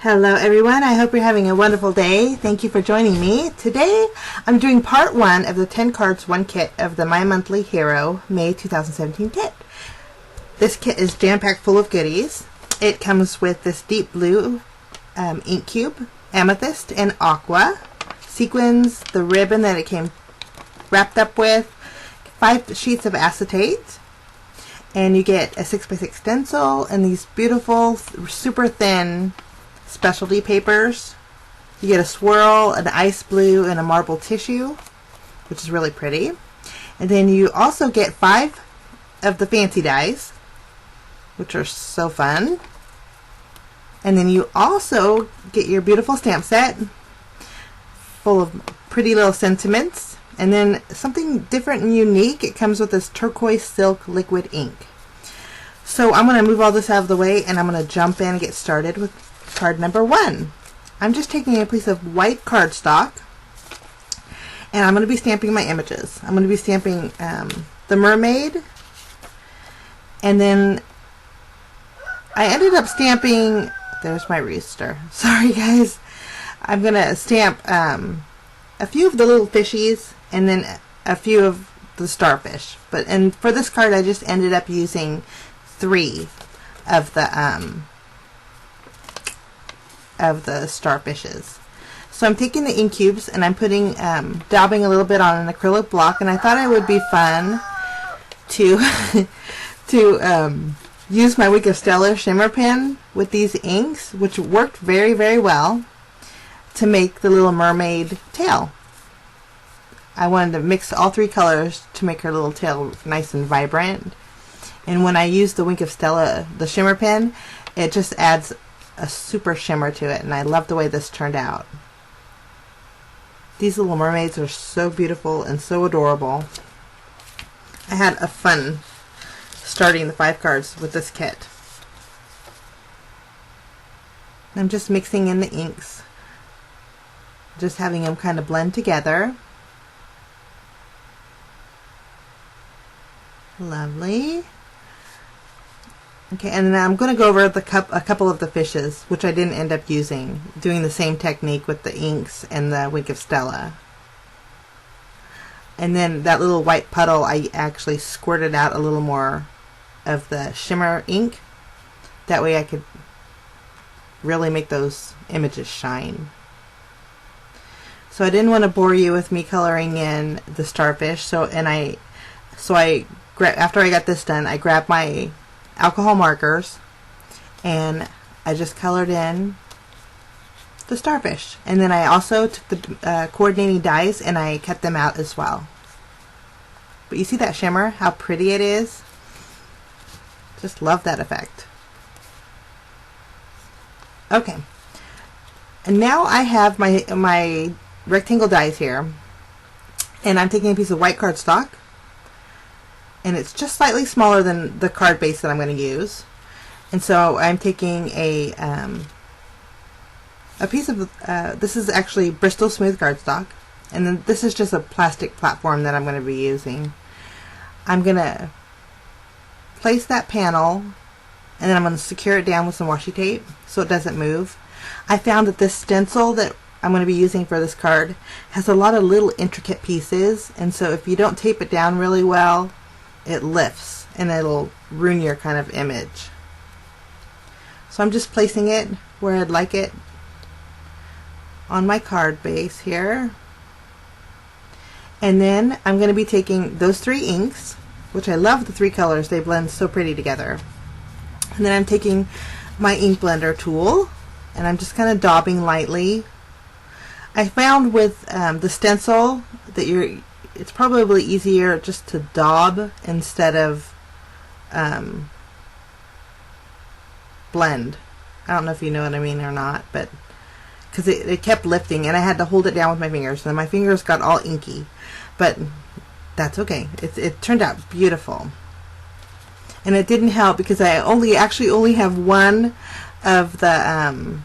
Hello everyone, I hope you're having a wonderful day. Thank you for joining me. Today I'm doing part 1 of the 10 cards 1 kit of the My Monthly Hero May 2017 kit. This kit is jam-packed full of goodies. It comes with this deep blue ink cube, amethyst, and aqua, sequins, the ribbon that it came wrapped up with, 5 sheets of acetate, and you get a 6x6 stencil and these beautiful super thin specialty papers. You get a swirl, an ice blue, and a marble tissue, which is really pretty. And then you also get 5 of the fancy dies, which are so fun. And then you also get your beautiful stamp set full of pretty little sentiments. And then something different and unique, it comes with this turquoise silk liquid ink. So I'm going to move all this out of the way and I'm going to jump in and get started with card number 1. I'm just taking a piece of white cardstock and I'm going to be stamping my images. I'm going to be stamping the mermaid, and then I ended up stamping, there's my rooster, sorry guys, I'm going to stamp a few of the little fishies and then a few of the starfish, and for this card I just ended up using 3 of the starfishes. So I'm taking the ink cubes and I'm putting daubing a little bit on an acrylic block, and I thought it would be fun to to use my Week of Stellar shimmer pen with these inks, which worked very, very well to make the little mermaid tail. I wanted to mix all 3 colors to make her little tail nice and vibrant. And when I use the Week of Stella, the shimmer pen, it just adds a super shimmer to it, and I love the way this turned out. These little mermaids are so beautiful and so adorable. I had a fun starting the 5 cards with this kit. I'm just mixing in the inks, just having them kind of blend together. Lovely. Okay, and then I'm going to go over a couple of the fishes, which I didn't end up using, doing the same technique with the inks and the Week of Stella. And then that little white puddle, I actually squirted out a little more of the shimmer ink. That way I could really make those images shine. So I didn't want to bore you with me coloring in the starfish, after I got this done, I grabbed my alcohol markers and I just colored in the starfish, and then I also took the coordinating dies and I cut them out as well. But you see that shimmer, how pretty it is? Just love that effect. Okay, and now I have my rectangle dies here, and I'm taking a piece of white cardstock, and it's just slightly smaller than the card base that I'm going to use. And so I'm taking a piece of, this is actually Bristol smooth cardstock, and then this is just a plastic platform that I'm going to be using. I'm going to place that panel, and then I'm going to secure it down with some washi tape so it doesn't move. I found that this stencil that I'm going to be using for this card has a lot of little intricate pieces, and so if you don't tape it down really well, it lifts and it'll ruin your kind of image. So I'm just placing it where I'd like it on my card base here, and then I'm going to be taking those 3 inks, which I love the 3 colors, they blend so pretty together, and then I'm taking my ink blender tool and I'm just kind of daubing lightly. I found with the stencil that it's probably easier just to daub instead of blend. I don't know if you know what I mean or not, but because it kept lifting and I had to hold it down with my fingers, and my fingers got all inky, but that's okay. It turned out beautiful. And it didn't help because I actually only have one of the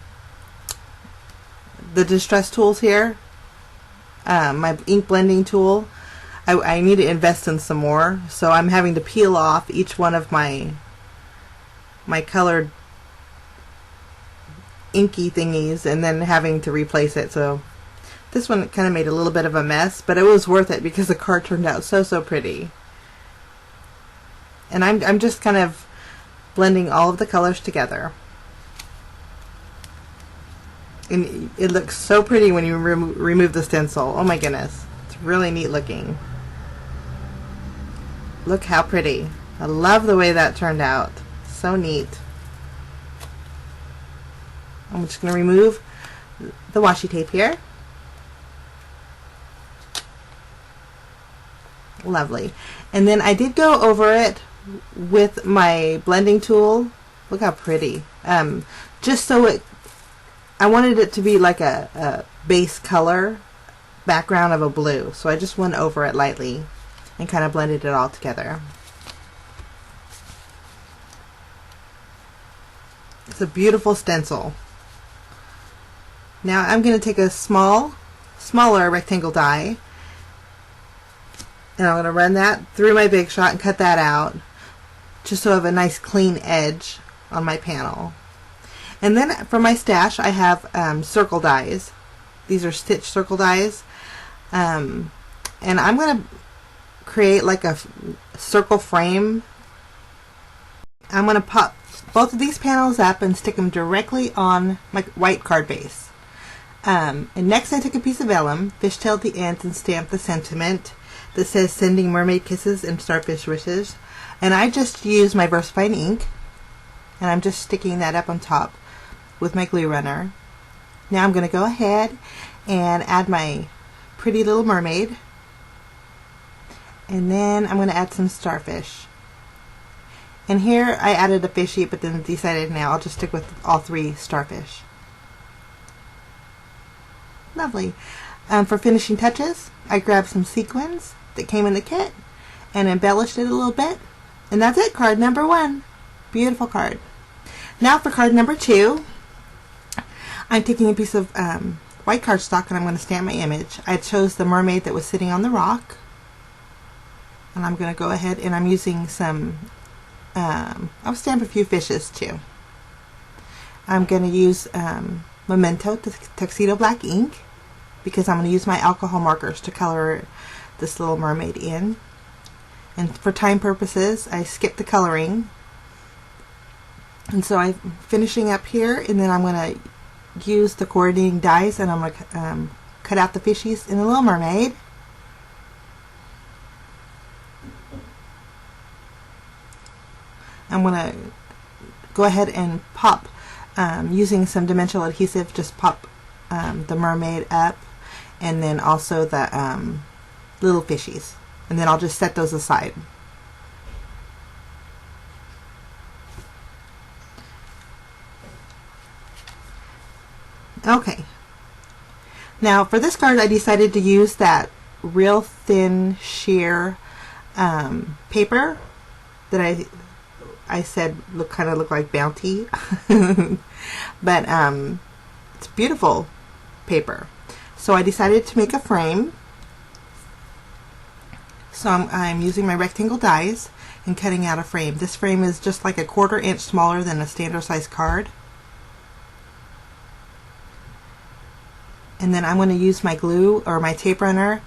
distress tools here, my ink blending tool. I need to invest in some more, so I'm having to peel off each one of my colored inky thingies and then having to replace it. So this one kind of made a little bit of a mess, but it was worth it because the card turned out so pretty. And I'm just kind of blending all of the colors together. And it looks so pretty when you remove the stencil. Oh my goodness. It's really neat looking. Look how pretty. I love the way that turned out. So neat. I'm just going to remove the washi tape here. Lovely. And then I did go over it with my blending tool. Look how pretty. Just so I wanted it to be like a base color background of a blue. So I just went over it lightly and kind of blended it all together. It's a beautiful stencil. Now I'm going to take a smaller rectangle die, and I'm going to run that through my Big Shot and cut that out just so I have a nice clean edge on my panel. And then for my stash I have circle dies. These are stitch circle dies, and I'm going to create like a circle frame. I'm going to pop both of these panels up and stick them directly on my white card base. And next I took a piece of vellum, fishtailed the ends, and stamped the sentiment that says "Sending mermaid kisses and starfish wishes." And I just used my VersaFine ink, and I'm just sticking that up on top with my glue runner. Now I'm going to go ahead and add my pretty little mermaid, and then I'm going to add some starfish. And here I added a fishy, but then decided now I'll just stick with all 3 starfish. Lovely. For finishing touches, I grabbed some sequins that came in the kit and embellished it a little bit. And that's it, card number 1. Beautiful card. Now for card number 2, I'm taking a piece of white cardstock and I'm going to stamp my image. I chose the mermaid that was sitting on the rock. And I'm going to go ahead and I'm using some, I'll stamp a few fishes too. I'm going to use Memento Tuxedo Black ink because I'm going to use my alcohol markers to color this little mermaid in. And for time purposes, I skipped the coloring. And so I'm finishing up here, and then I'm going to use the coordinating dies, and I'm going to cut out the fishies in the little mermaid. I'm going to go ahead and pop, using some dimensional adhesive, just pop the mermaid up, and then also the little fishies. And then I'll just set those aside. Okay. Now for this card I decided to use that real thin sheer paper that I said kind of look like Bounty. But it's beautiful paper. So I decided to make a frame. So I'm using my rectangle dies and cutting out a frame. This frame is just like a 1/4 inch smaller than a standard size card. And then I'm going to use my glue or my tape runner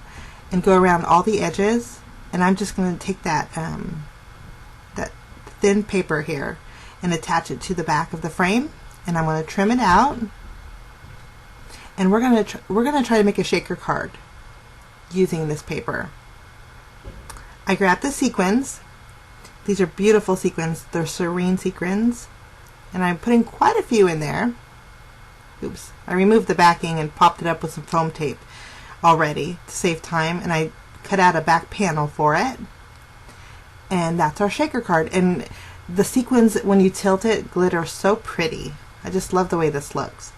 and go around all the edges, and I'm just going to take that that thin paper here and attach it to the back of the frame, and I'm going to trim it out, and we're going to try to make a shaker card using this paper. I grabbed the sequins. These are beautiful sequins. They're serene sequins, and I'm putting quite a few in there. Oops, I removed the backing and popped it up with some foam tape already to save time, and I cut out a back panel for it, and that's our shaker card. And the sequins, when you tilt it, glitter so pretty. I just love the way this looks.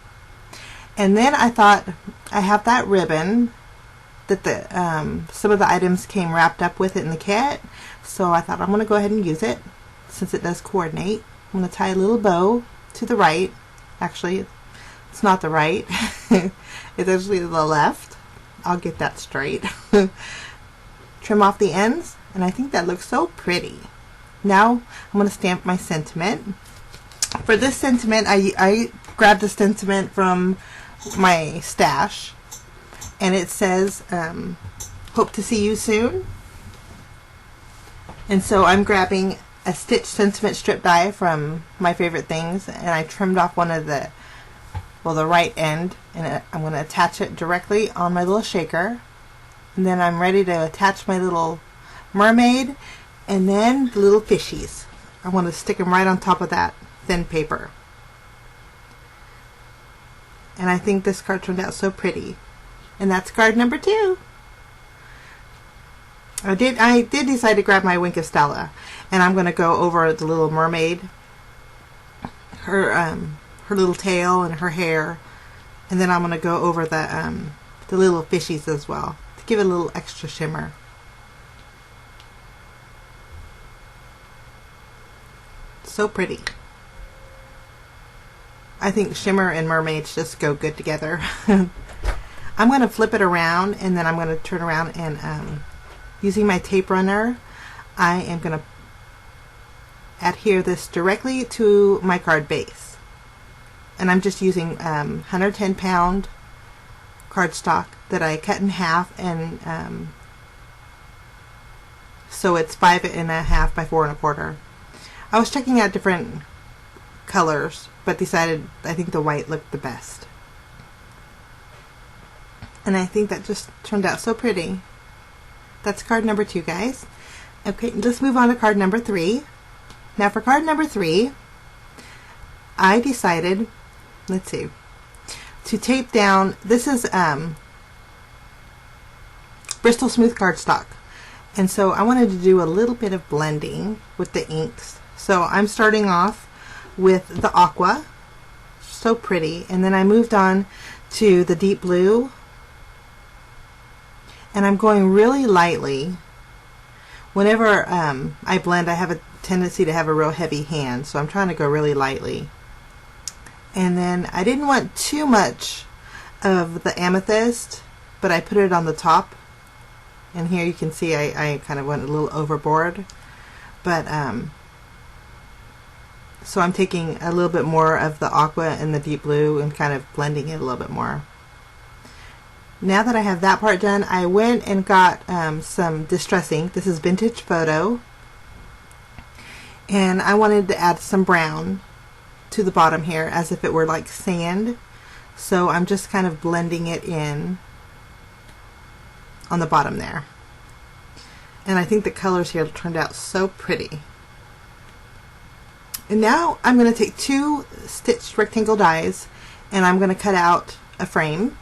And then I thought, I have that ribbon that the some of the items came wrapped up with it in the kit, so I thought I'm going to go ahead and use it since it does coordinate. I'm going to tie a little bow to the right. Actually, it's not the right. It's actually the left. I'll get that straight. Trim off the ends, and I think that looks so pretty. Now I'm going to stamp my sentiment. For this sentiment, I grabbed the Stenciled from my stash, and it says, hope to see you soon. And so I'm grabbing a stitch Stenciled strip die from My Favorite Things, and I trimmed off one of the, well, the right end, and I'm going to attach it directly on my little shaker. And then I'm ready to attach my little mermaid, and then the little fishies. I want to stick them right on top of that thin paper. And I think this card turned out so pretty. And that's card number 2. I did decide to grab my Wink of Stella, and I'm going to go over the little mermaid, her little tail and her hair, and then I'm going to go over the little fishies as well to give it a little extra shimmer. So pretty. I think shimmer and mermaids just go good together. I'm going to flip it around, and then I'm going to turn around and using my tape runner, I am going to adhere this directly to my card base. And I'm just using 110 pound cardstock that I cut in half, and so it's 5.5 by 4 1/4. I was checking out different colors, but decided I think the white looked the best. And I think that just turned out so pretty. That's card number 2, guys. Okay, let's move on to card number 3. Now for card number 3, I decided, let's see, to tape down, this is Bristol Smooth cardstock. And so I wanted to do a little bit of blending with the inks. So I'm starting off with the aqua, so pretty, and then I moved on to the deep blue, and I'm going really lightly. Whenever I blend, I have a tendency to have a real heavy hand, so I'm trying to go really lightly. And then I didn't want too much of the amethyst, but I put it on the top, and here you can see I kind of went a little overboard, but so I'm taking a little bit more of the aqua and the deep blue and kind of blending it a little bit more. Now that I have that part done, I went and got some distress ink. This is Vintage Photo, and I wanted to add some brown to the bottom here as if it were like sand. So I'm just kind of blending it in on the bottom there. And I think the colors here turned out so pretty. And now I'm going to take 2 stitched rectangle dies, and I'm going to cut out a frame.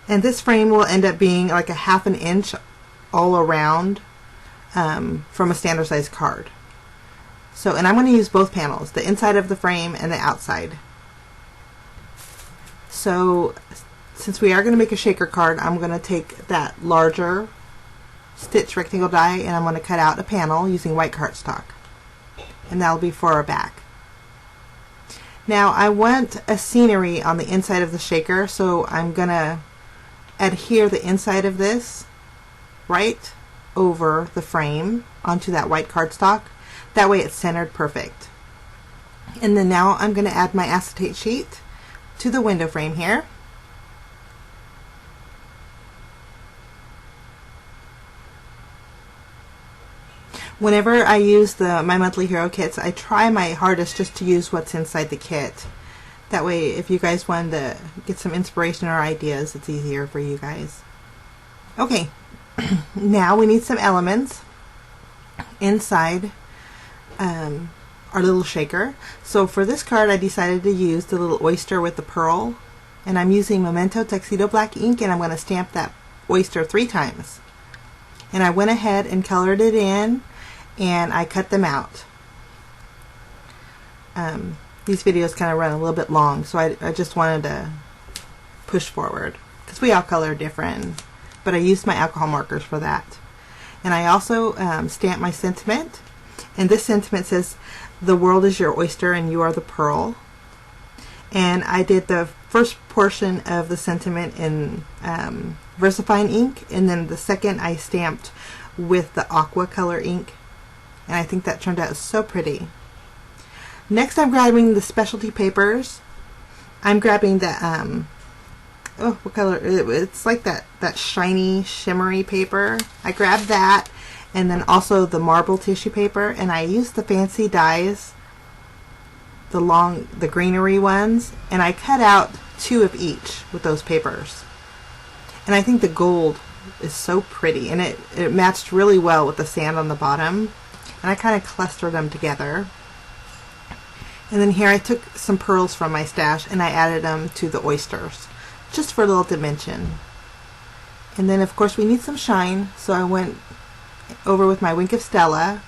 And this frame will end up being like a 1/2 inch all around from a standard size card. So, and I'm going to use both panels, the inside of the frame and the outside. So since we are going to make a shaker card, I'm going to take that larger stitch rectangle die, and I'm going to cut out a panel using white cardstock, and that'll be for our back. Now I want a scenery on the inside of the shaker, so I'm going to adhere the inside of this right over the frame onto that white cardstock. That way it's centered perfect. And then now I'm going to add my acetate sheet to the window frame here. Whenever I use my monthly hero kits, I try my hardest just to use what's inside the kit. That way, if you guys want to get some inspiration or ideas, it's easier for you guys. Okay, now we need some elements inside our little shaker. So for this card, I decided to use the little oyster with the pearl, and I'm using Memento Tuxedo Black ink, and I'm going to stamp that oyster 3 times. And I went ahead and colored it in, and I cut them out. These videos kind of run a little bit long, so I just wanted to push forward because we all color different, but I used my alcohol markers for that. And I also stamped my sentiment, and this sentiment says, "The world is your oyster and you are the pearl." And I did the first portion of the sentiment in VersaFine ink, and then the second I stamped with the aqua color ink and I think that turned out so pretty. Next, I'm grabbing the specialty papers. I'm grabbing the oh, what color? It's like that shiny, shimmery paper. I grabbed that, and then also the marble tissue paper, and I used the fancy dies, the greenery ones, and I cut out 2 of each with those papers. And I think the gold is so pretty, and it matched really well with the sand on the bottom, and I kind of clustered them together. And then here I took some pearls from my stash and I added them to the oysters, just for a little dimension. And then of course we need some shine, so I went over with my Wink of Stella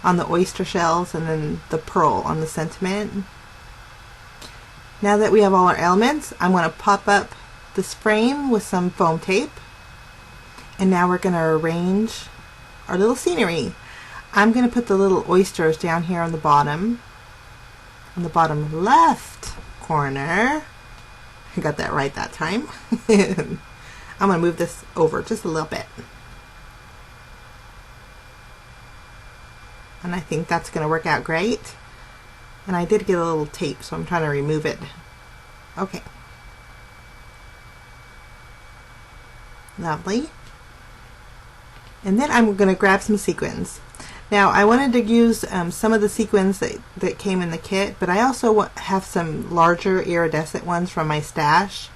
on the oyster shells and then the pearl on the sentiment. Now that we have all our elements, I'm going to pop up this frame with some foam tape, and now we're going to arrange our little scenery. I'm going to put the little oysters down here on the bottom left corner. I got that right that time. I'm going to move this over just a little bit, and I think that's going to work out great. And I did get a little tape, so I'm trying to remove it. Okay. Lovely. And then I'm going to grab some sequins. Now I wanted to use some of the sequins that came in the kit, but I also have some larger iridescent ones from my stash,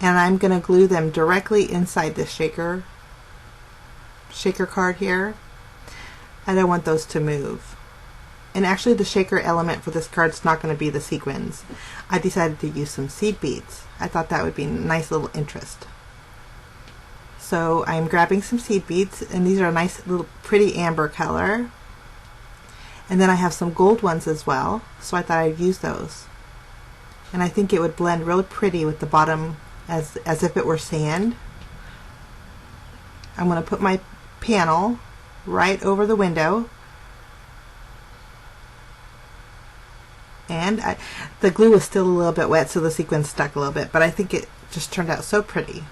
and I'm going to glue them directly inside the shaker card here. I don't want those to move. And actually the shaker element for this card is not going to be the sequins. I decided to use some seed beads. I thought that would be a nice little interest. So I'm grabbing some seed beads, and these are a nice little pretty amber color. And then I have some gold ones as well, so I thought I'd use those. And I think it would blend real pretty with the bottom as if it were sand. I'm going to put my panel right over the window. And the glue was still a little bit wet, so the sequins stuck a little bit, but I think it just turned out so pretty.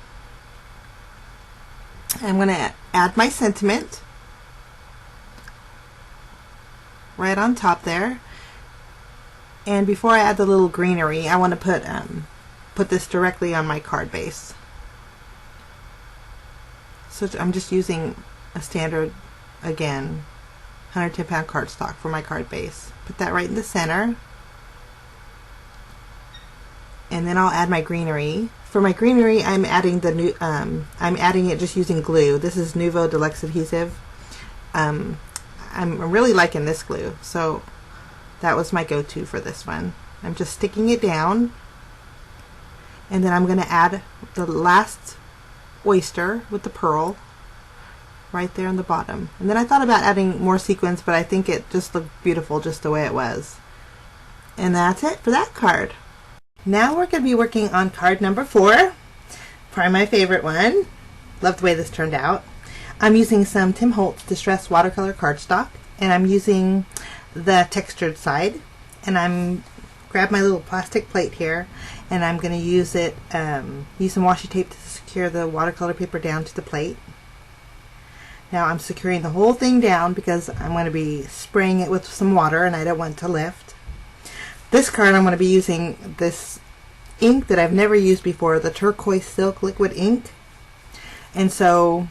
I'm going to add my sentiment right on top there. And before I add the little greenery, I want to put this directly on my card base. So I'm just using a standard, again, 110 pound cardstock for my card base. Put that right in the center. And then I'll add my greenery. For my greenery, I'm adding I'm adding it just using glue. This is Nuvo Deluxe Adhesive. I'm really liking this glue, so that was my go-to for this one. I'm just sticking it down, and then I'm going to add the last oyster with the pearl right there on the bottom. And then I thought about adding more sequins, but I think it just looked beautiful just the way it was. And that's it for that card. Now we're going to be working on card number 4, probably my favorite one. Love the way this turned out. I'm using some Tim Holtz Distress Watercolor cardstock, and I'm using the textured side. And I'm grab my little plastic plate here, and I'm going to use it, use some washi tape to secure the watercolor paper down to the plate. Now I'm securing the whole thing down because I'm going to be spraying it with some water, and I don't want it to lift. This card I'm going to be using this ink that I've never used before, the Turquoise Silk Liquid Ink. And so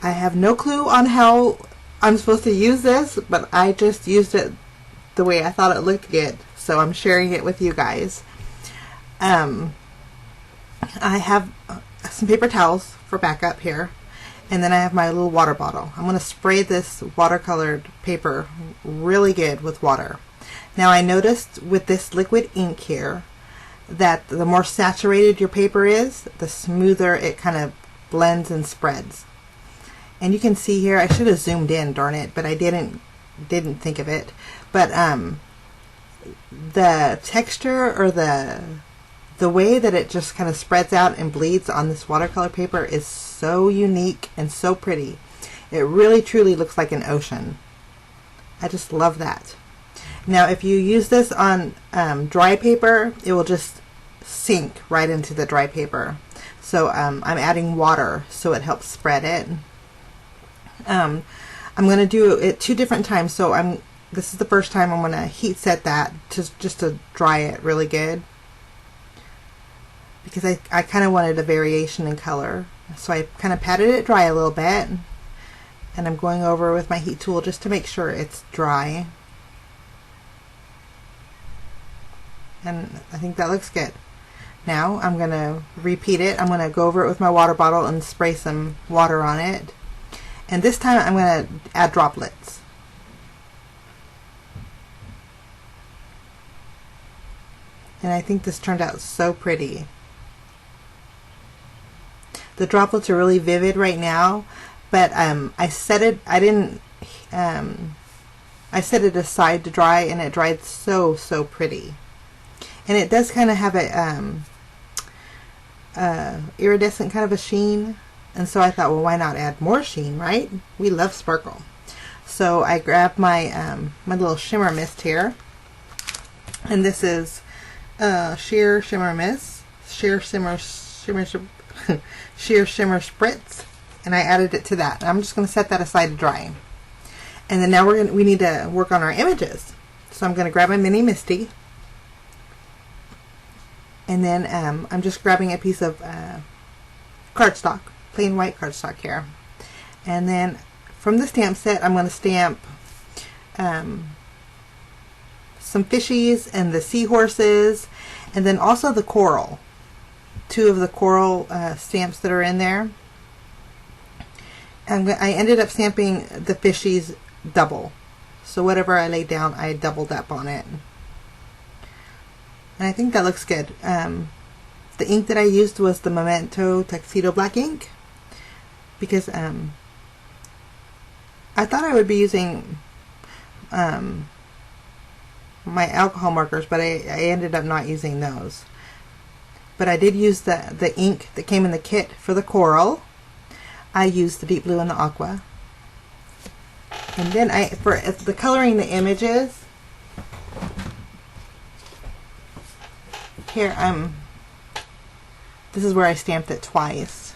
I have no clue on how I'm supposed to use this, but I just used it the way I thought it looked good. So I'm sharing it with you guys. I have some paper towels for backup here. And then I have my little water bottle. I'm going to spray this watercolored paper really good with water. Now I noticed with this liquid ink here that the more saturated your paper is, the smoother it kind of blends and spreads. And you can see here, I should have zoomed in, darn it, but I didn't think of it. But the texture or the way that it just kind of spreads out and bleeds on this watercolor paper is so unique and so pretty. It really truly looks like an ocean. I just love that. Now if you use this on dry paper, it will just sink right into the dry paper. I'm adding water so it helps spread it. I'm I'm going to do it 2 different times. So this is the first time I'm going to heat set that just to dry it really good. Because I kind of wanted a variation in color. So I kind of patted it dry a little bit. And I'm going over with my heat tool just to make sure it's dry. And I think that looks good. Now I'm going to repeat it. I'm going to go over it with my water bottle and spray some water on it. And this time I'm going to add droplets. And I think this turned out so pretty. The droplets are really vivid right now, but I set it aside to dry, and it dried so pretty. And it does kind of have a iridescent kind of a sheen. And so I thought, well, why not add more sheen, right? We love sparkle. So I grabbed my my little shimmer mist here. And this is sheer shimmer mist. Sheer shimmer spritz. And I added it to that. I'm just going to set that aside to dry. And then now we need to work on our images. So I'm going to grab my mini Misty. And then I'm just grabbing a piece of cardstock, plain white cardstock here. And then from the stamp set, I'm going to stamp some fishies and the seahorses, and then also the coral. 2 of the coral stamps that are in there. And I ended up stamping the fishies double. So whatever I laid down, I doubled up on it. And I think that looks good. The ink that I used was the Memento Tuxedo Black ink, because I thought I would be using my alcohol markers, but I ended up not using those. But I did use the ink that came in the kit for the coral. I used the deep blue and the aqua. And then for the coloring the images, here this is where I stamped it twice.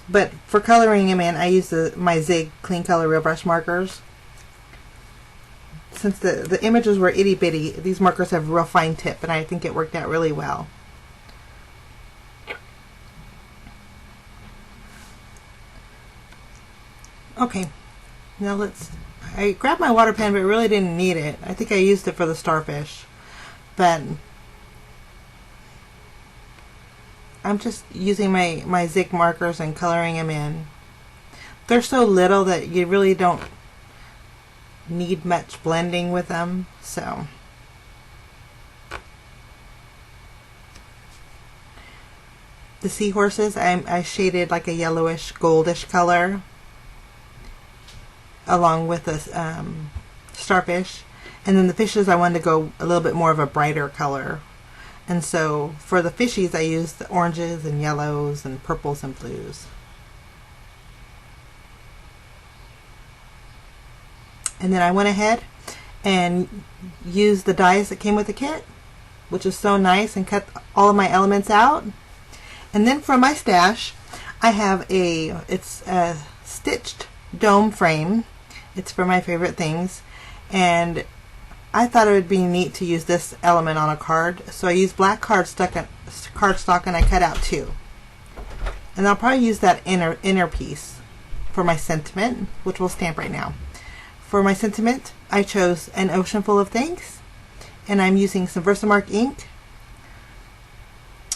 But for coloring them in, I used my Zig Clean Color Real Brush markers. Since the images were itty bitty, these markers have a real fine tip, and I think it worked out really well. Okay, now I grabbed my water pen, but really didn't need it. I think I used it for the starfish. But I'm just using my Zig markers and coloring them in. They're so little that you really don't need much blending with them. So the seahorses, I shaded like a yellowish goldish color along with the starfish. And then the fishes, I wanted to go a little bit more of a brighter color. And so for the fishies, I used the oranges and yellows and purples and blues. And then I went ahead and used the dies that came with the kit, which is so nice, and cut all of my elements out. And then for my stash, I have it's a stitched dome frame. It's for my favorite things. And I thought it would be neat to use this element on a card, so I used black cardstock and I cut out 2. And I'll probably use that inner piece for my sentiment, which we'll stamp right now. For my sentiment, I chose An Ocean Full of Things, and I'm using some Versamark ink.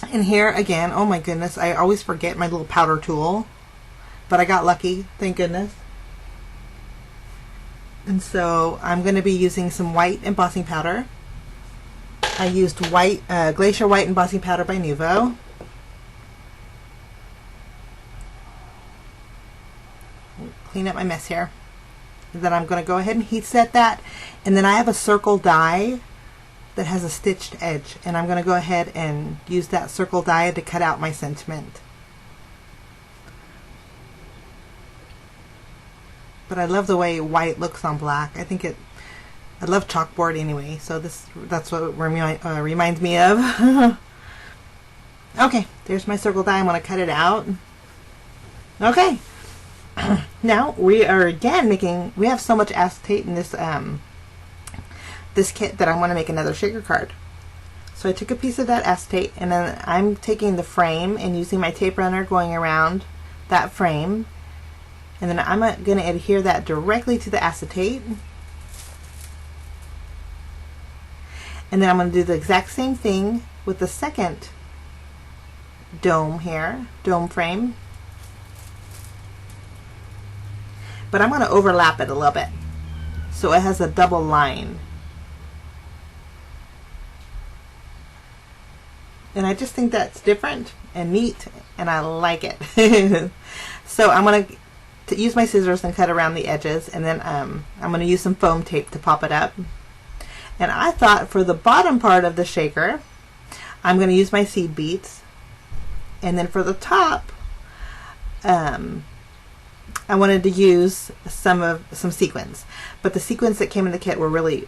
And here again, oh my goodness, I always forget my little powder tool, but I got lucky, thank goodness. And so I'm going to be using some white embossing powder. I used Glacier White embossing powder by Nuvo. Clean up my mess here. And then I'm going to go ahead and heat set that. And then I have a circle die that has a stitched edge. And I'm going to go ahead and use that circle die to cut out my sentiment. But I love the way white looks on black. I love chalkboard anyway, so that's what it reminds me of. Okay, there's my circle die. I'm going to cut it out. Okay. Now we are again we have so much acetate in this this kit that I want to make another shaker card. So I took a piece of that acetate, and then I'm taking the frame and using my tape runner going around that frame, and then I'm going to adhere that directly to the acetate. And then I'm going to do the exact same thing with the second dome here, dome frame. But I'm going to overlap it a little bit so it has a double line. And I just think that's different and neat, and I like it. So I'm going to use my scissors and cut around the edges, and then I'm going to use some foam tape to pop it up. And I thought for the bottom part of the shaker, I'm going to use my seed beads, and then for the top, I wanted to use some sequins, but the sequins that came in the kit were really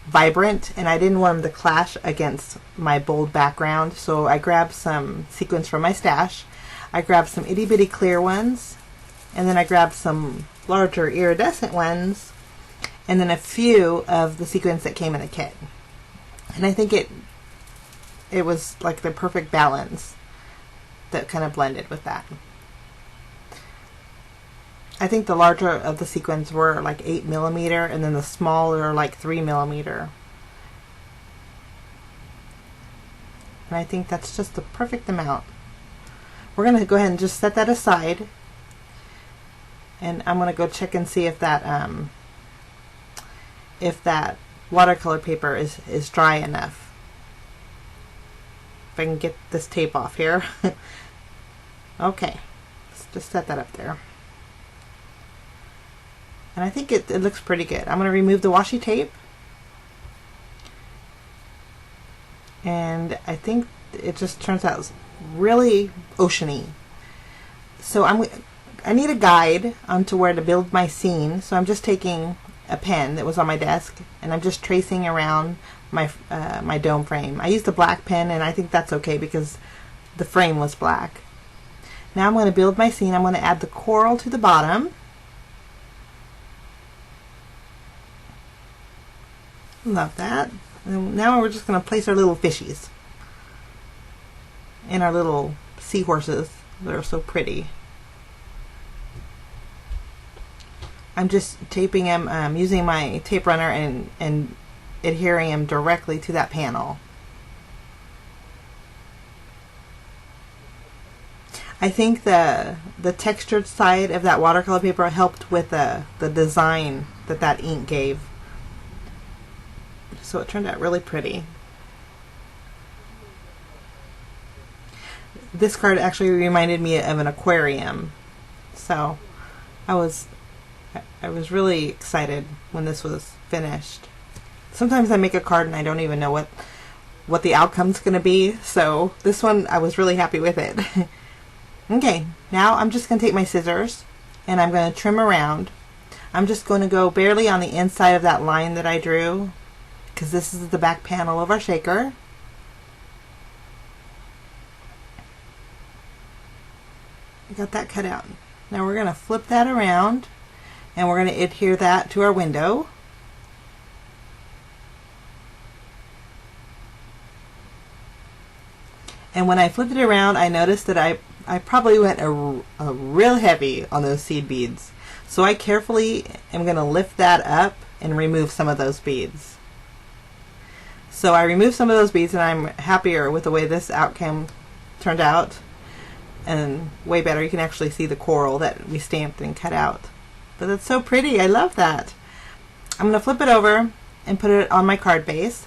vibrant, and I didn't want them to clash against my bold background, so I grabbed some sequins from my stash. I grabbed some itty bitty clear ones, and then I grabbed some larger iridescent ones, and then a few of the sequins that came in the kit. And I think it was like the perfect balance that kind of blended with that. I think the larger of the sequins were like 8mm, and then the smaller like 3mm. And I think that's just the perfect amount. We're going to go ahead and just set that aside, and I'm going to go check and see if that watercolor paper is dry enough. If I can get this tape off here. Okay, let's just set that up there. And I think it looks pretty good. I'm going to remove the washi tape. And I think it just turns out really oceany. So I need a guide onto where to build my scene. So I'm just taking a pen that was on my desk, and I'm just tracing around my my dome frame. I used a black pen, and I think that's okay because the frame was black. Now I'm going to build my scene. I'm going to add the coral to the bottom. Love that. And now we're just going to place our little fishies and our little seahorses that are so pretty. I'm just taping them using my tape runner and adhering them directly to that panel. I think the textured side of that watercolor paper helped with the design that ink gave. So it turned out really pretty. This card actually reminded me of an aquarium. So I was really excited when this was finished. Sometimes I make a card and I don't even know what the outcome's going to be. So this one, I was really happy with it. Okay, now I'm just going to take my scissors and I'm going to trim around. I'm just going to go barely on the inside of that line that I drew, because this is the back panel of our shaker. I got that cut out. Now we're going to flip that around, and we're going to adhere that to our window. And when I flipped it around, I noticed that I probably went a real heavy on those seed beads. So I carefully am going to lift that up and remove some of those beads. So I removed some of those beads, and I'm happier with the way this outcome turned out, and way better. You can actually see the coral that we stamped and cut out. But that's so pretty. I love that. I'm going to flip it over and put it on my card base,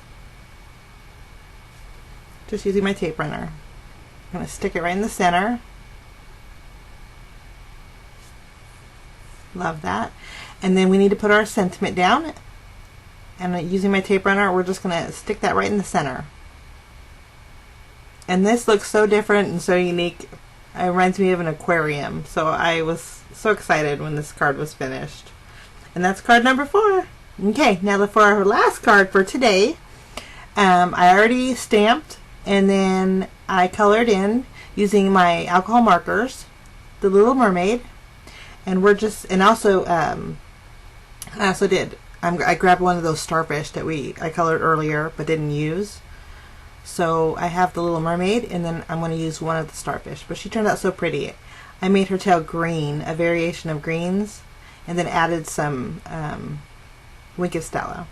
just using my tape runner. I'm going to stick it right in the center. Love that. And then we need to put our sentiment down. And using my tape runner, we're just going to stick that right in the center. And this looks so different and so unique. It reminds me of an aquarium. So I was so excited when this card was finished. And that's card number 4. Okay, now for our last card for today, I already stamped and then I colored in using my alcohol markers, the Little Mermaid. And we're just, and also, I also did, I grabbed one of those starfish that I colored earlier but didn't use. So I have the little mermaid, and then I'm going to use one of the starfish. But she turned out so pretty. I made her tail green, a variation of greens, and then added some Wink of Stella.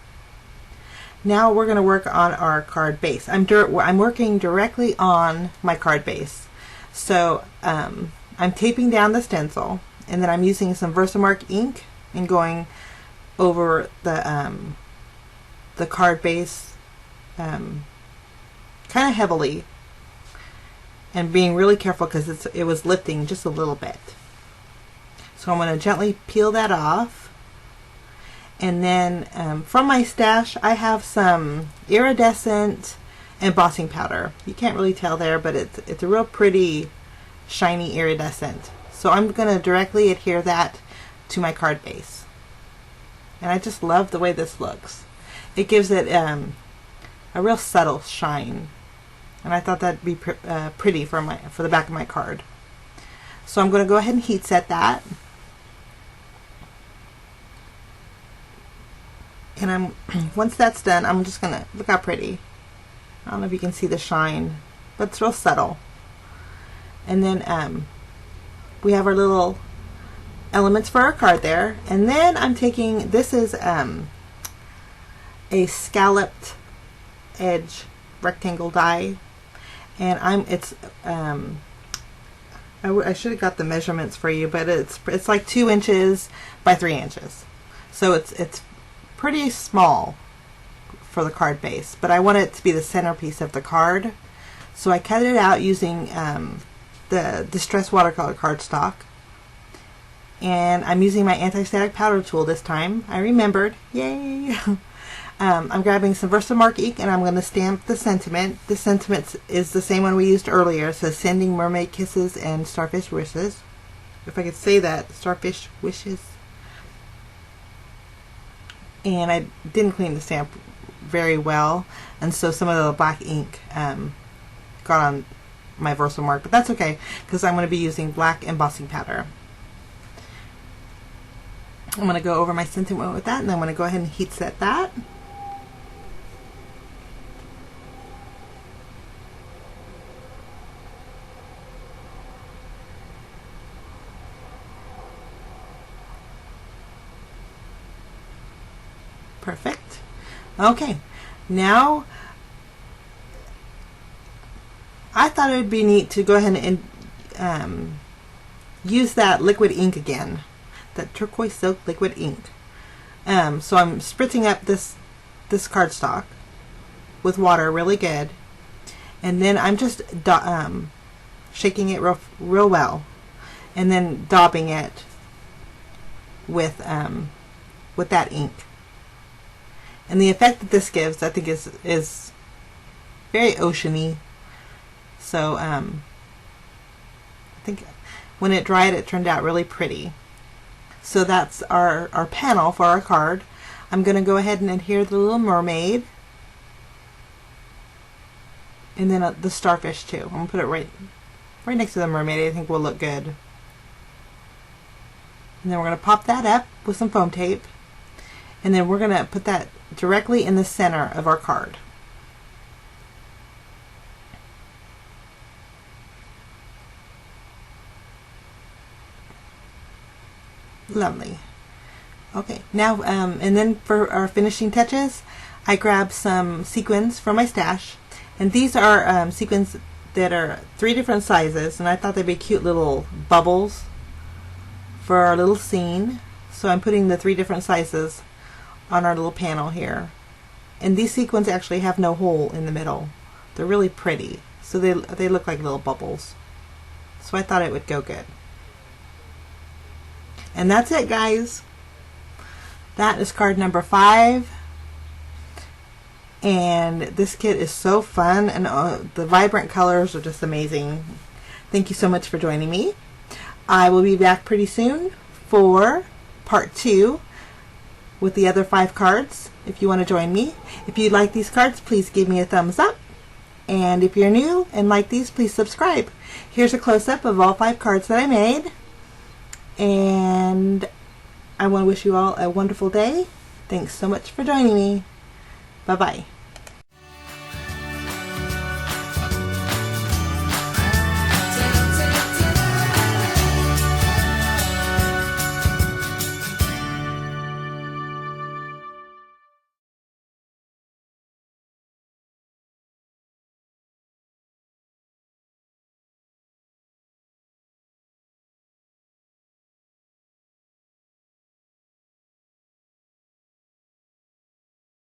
Now we're going to work on our card base. I'm working directly on my card base. So I'm taping down the stencil, and then I'm using some Versamark ink and going over the card base kind of heavily, and being really careful because it was lifting just a little bit. So I'm going to gently peel that off. And then from my stash, I have some iridescent embossing powder. You can't really tell there, but it's a real pretty shiny iridescent. So I'm going to directly adhere that to my card base. And I just love the way this looks. It gives it a real subtle shine. And I thought that'd be pretty for the back of my card. So I'm going to go ahead and heat set that. And once that's done, I'm just going to, look how pretty. I don't know if you can see the shine, but it's real subtle. And then we have our little elements for our card there. And then I'm taking, this is a scalloped edge rectangle die. And I should have got the measurements for you, but it's like 2 inches by 3 inches. So it's pretty small for the card base, but I want it to be the centerpiece of the card. So I cut it out using the Distress Watercolor cardstock. And I'm using my anti-static powder tool this time. I remembered. Yay! I'm grabbing some Versamark ink, and I'm going to stamp the sentiment. The sentiment is the same one we used earlier. It says, "Sending mermaid kisses and starfish wishes." If I could say that, starfish wishes. And I didn't clean the stamp very well, and so some of the black ink got on my Versamark, but that's okay because I'm going to be using black embossing powder. I'm going to go over my sentiment with that, and I'm going to go ahead and heat set that. Perfect. Okay, now I thought it would be neat to go ahead and use that liquid ink again, that turquoise silk liquid ink. So I'm spritzing up this cardstock with water really good, and then I'm just shaking it real well, and then daubing it with that ink. And the effect that this gives, I think, is very oceany. So I think when it dried, it turned out really pretty. So that's our panel for our card. I'm going to go ahead and adhere the little mermaid, and then the starfish too. I'm going to put it right next to the mermaid. I think will look good. And then we're going to pop that up with some foam tape, and then we're going to put that directly in the center of our card. Lovely. Okay, now and then for our finishing touches, I grabbed some sequins from my stash, and these are sequins that are 3 different sizes, and I thought they'd be cute little bubbles for our little scene. So I'm putting the 3 different sizes on our little panel here, and these sequins actually have no hole in the middle. They're really pretty, so they look like little bubbles. So I thought it would go good. And that's it, guys. That is card number 5, and this kit is so fun, and the vibrant colors are just amazing. Thank you so much for joining me. I will be back pretty soon for part 2 with the other 5 cards if you want to join me. If you like these cards, please give me a thumbs up, and if you're new and like these, please subscribe. Here's a close-up of all 5 cards that I made, And I want to wish you all a wonderful day. Thanks so much for joining me. Bye-bye.